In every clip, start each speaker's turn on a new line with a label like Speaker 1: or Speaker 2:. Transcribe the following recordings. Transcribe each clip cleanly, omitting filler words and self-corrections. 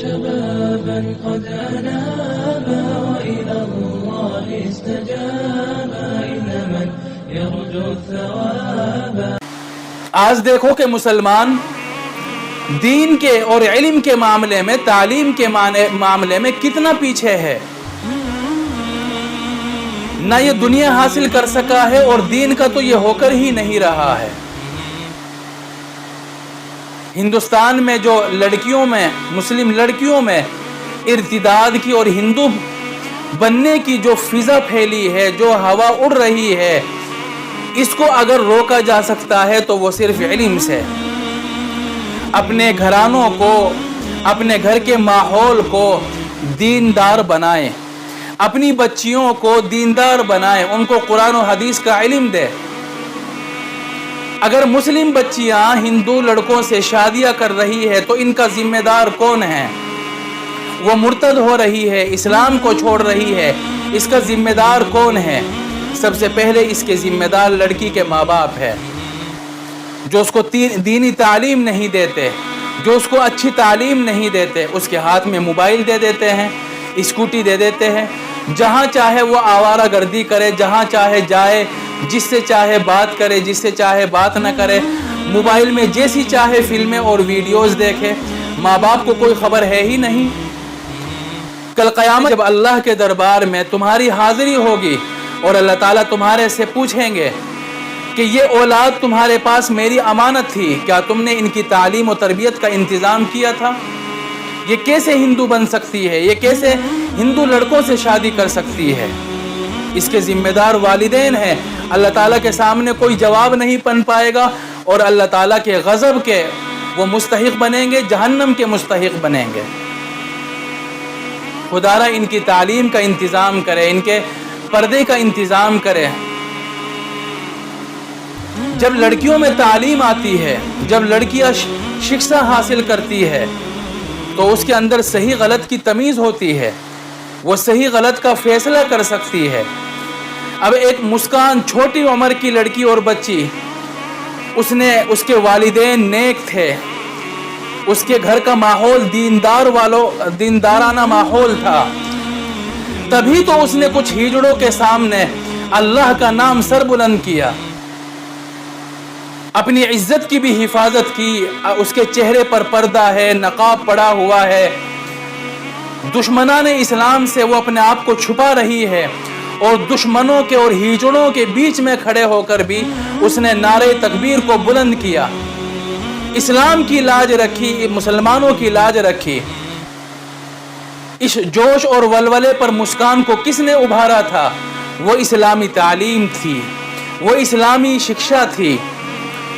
Speaker 1: شبابا قد أنابا وإلى الله استجابا إن من يرجو الثواب.
Speaker 2: آج دیکھو کہ مسلمان دین کے اور علم کے معاملے میں، تعلیم کے معاملے میں کتنا پیچھے ہے. نہ یہ دنیا حاصل کر سکا ہے اور دین کا تو یہ ہو کر ہی نہیں رہا ہے. ہندوستان میں جو لڑکیوں میں، مسلم لڑکیوں میں ارتداد کی اور ہندو بننے کی جو فضا پھیلی ہے، جو ہوا اڑ رہی ہے، اس کو اگر روکا جا سکتا ہے تو وہ صرف علم سے. اپنے گھرانوں کو، اپنے گھر کے ماحول کو دیندار بنائیں، اپنی بچیوں کو دیندار بنائیں، ان کو قرآن و حدیث کا علم دے. اگر مسلم بچیاں ہندو لڑکوں سے شادیاں کر رہی ہے تو ان کا ذمہ دار کون ہے؟ وہ مرتد ہو رہی ہے، اسلام کو چھوڑ رہی ہے، اس کا ذمہ دار کون ہے؟ سب سے پہلے اس کے ذمہ دار لڑکی کے ماں باپ ہے، جو اس کو دینی تعلیم نہیں دیتے، جو اس کو اچھی تعلیم نہیں دیتے. اس کے ہاتھ میں موبائل دے دیتے ہیں، اسکوٹی دے دیتے ہیں، جہاں چاہے وہ آوارہ گردی کرے، جہاں چاہے جائے، جس سے چاہے بات کرے، جس سے چاہے بات نہ کرے، موبائل میں جیسی چاہے فلمیں اور ویڈیوز دیکھے. ماں باپ کو کوئی خبر ہے ہی نہیں. کل قیامت جب اللہ کے دربار میں تمہاری حاضری ہوگی اور اللہ تعالیٰ تمہارے سے پوچھیں گے کہ یہ اولاد تمہارے پاس میری امانت تھی، کیا تم نے ان کی تعلیم و تربیت کا انتظام کیا تھا؟ یہ کیسے ہندو بن سکتی ہے؟ یہ کیسے ہندو لڑکوں سے شادی کر سکتی ہے؟ اس کے ذمہ دار والدین ہیں. اللہ تعالیٰ کے سامنے کوئی جواب نہیں بن پائے گا اور اللہ تعالیٰ کے غضب کے وہ مستحق بنیں گے، جہنم کے مستحق بنیں گے. خدا را ان کی تعلیم کا انتظام کرے، ان کے پردے کا انتظام کرے. جب لڑکیوں میں تعلیم آتی ہے، جب لڑکیاں شکشا حاصل کرتی ہے تو اس کے اندر صحیح غلط کی تمیز ہوتی ہے، وہ صحیح غلط کا فیصلہ کر سکتی ہے. اب ایک مسکان چھوٹی عمر کی لڑکی اور بچی، اس کے والدین نیک تھے، اس کے گھر کا ماحول دیندارانہ ماحول تھا، تبھی تو اس نے کچھ ہیجڑوں کے سامنے اللہ کا نام سر بلند کیا، اپنی عزت کی بھی حفاظت کی. اس کے چہرے پر پردہ ہے، نقاب پڑا ہوا ہے. دشمنان اسلام سے وہ اپنے آپ کو چھپا رہی ہے اور دشمنوں کے اور ہیجڑوں کے بیچ میں کھڑے ہو کر بھی اس نے نعرہ تکبیر کو بلند کیا. اسلام کی لاج رکھی، مسلمانوں کی لاج رکھی. اس جوش اور ولولے پر مسکان کو کس نے ابھارا تھا؟ وہ اسلامی تعلیم تھی، وہ اسلامی شکشا تھی،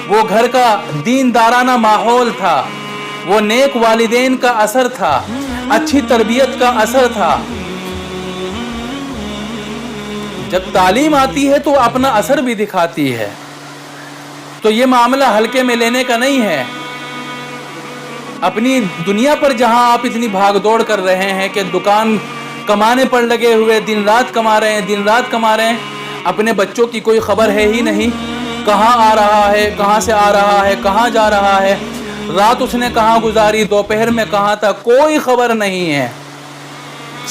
Speaker 2: وہ گھر کا دیندارانہ ماحول تھا، وہ نیک والدین کا اثر تھا، اچھی تربیت کا اثر تھا. جب تعلیم آتی ہے تو اپنا اثر بھی دکھاتی ہے. تو یہ معاملہ ہلکے میں لینے کا نہیں ہے. اپنی دنیا پر جہاں آپ اتنی بھاگ دوڑ کر رہے ہیں کہ دکان کمانے پر لگے ہوئے دن رات کما رہے ہیں، اپنے بچوں کی کوئی خبر ہے ہی نہیں. کہاں آ رہا ہے، کہاں سے آ رہا ہے، کہاں جا رہا ہے، رات اس نے کہاں گزاری، دوپہر میں کہاں تھا، کوئی خبر نہیں ہے.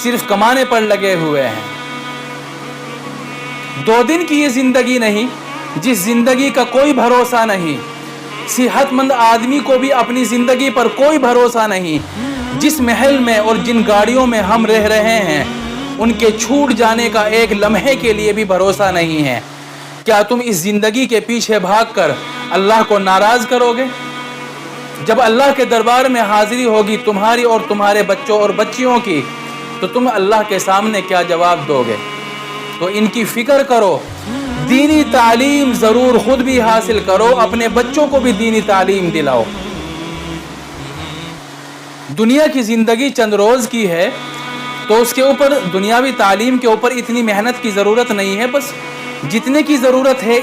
Speaker 2: صرف کمانے پر لگے ہوئے ہیں. 2 دن کی یہ زندگی نہیں جس زندگی کا کوئی بھروسہ نہیں. صحت مند آدمی کو بھی اپنی زندگی پر کوئی بھروسہ نہیں. جس محل میں اور جن گاڑیوں میں ہم رہ رہے ہیں ان کے چھوٹ جانے کا ایک لمحے کے لیے بھی بھروسہ نہیں ہے. کیا تم اس زندگی کے پیچھے بھاگ کر اللہ کو ناراض کرو گے؟ جب اللہ کے دربار میں حاضری ہوگی تمہاری اور تمہارے بچوں اور بچیوں کی تو تم اللہ کے سامنے کیا جواب دو گے؟ تو ان کی فکر کرو. دینی تعلیم ضرور خود بھی حاصل کرو، اپنے بچوں کو بھی دینی تعلیم دلاؤ. دنیا کی زندگی چند روز کی ہے تو اس کے اوپر دنیاوی تعلیم کے اوپر اتنی محنت کی ضرورت نہیں ہے. بس جتنے کی ضرورت ہے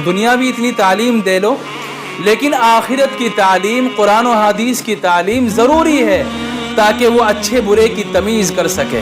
Speaker 2: دنیاوی اتنی تعلیم دے لو، لیکن آخرت کی تعلیم، قرآن و حدیث کی تعلیم ضروری ہے تاکہ وہ اچھے برے کی تمیز کر سکے.